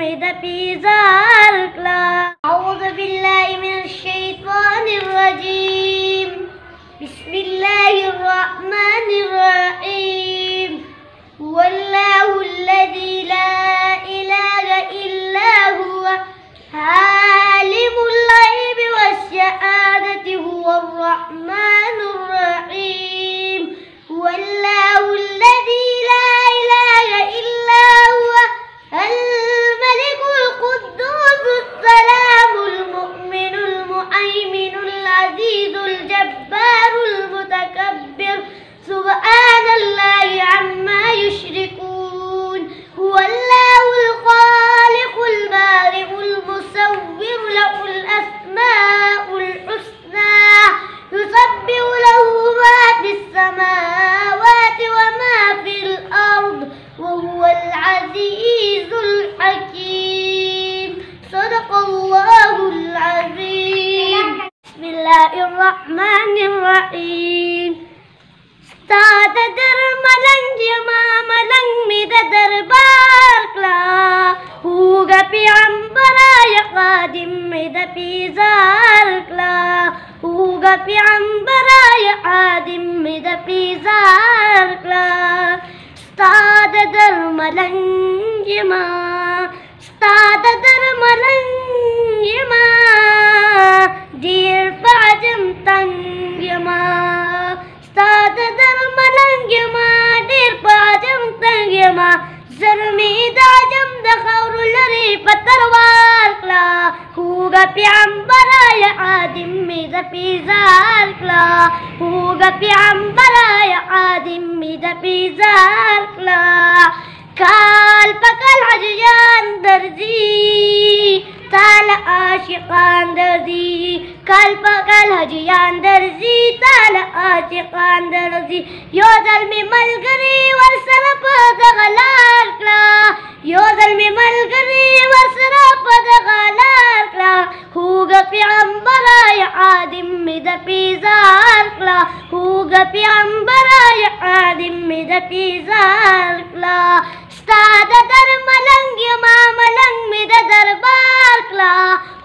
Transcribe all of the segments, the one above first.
مدبيزاركلا. أعوذ بالله من الشيطان الرجيم. بسم الله الرحمن الرحيم. هو الله الذي لا إله إلا هو عالم الغيب والشهادة هو الرحمن الرحيم. هو الله الذي لا إله إلا هو الملك القدوس السلام المؤمن المهيمن العزيز الجبار المتكبر سبحان الله عما يشركون. هو الله الخالق البارئ المصور له الأسماء الحسنى يسبح له ما في السماوات وما في الأرض وهو العزيز الحكيم. صدق الله العظيم. بسم الله الرحمن الرحيم. ستادر ملنگ ما ملنگ مید دربارکلا هوگا پیغمبرای قادم مید پیزارکلا هوگا پیغمبرای قادم مید پیزارکلا. ستادر ملنگ ما ستادر ملنگ ما دیر پاجم تنگ ما ستادر ملنگ ما دیر پاجم تنگ ما زرمی داجم دخور لری پتروارکلا هوگا پیغمبرای عادم مید پیزارکلا هوگا پیغمبرای عادم مید پیزارکلا. کال پکل حجیان درزی تال عاشقان درزی کال پکل حجیان درزی تال عاشقان درزی یو ظلمی ملگری ورسر پد غلار کلا یو ظلمی ملگری ورسر پد غلار کلا هوگا پیغمبرای عادم مید پیزارکلا هوگا پیغمبرای عادم مید پیزارکلا. ستاد در ملنگ ما ملنگ مید دربارکلا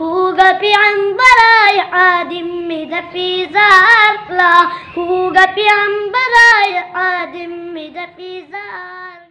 هوگا پیغمبرای عادم مید پیزارکلا هوگا پیغمبرای عادم مید پیزار.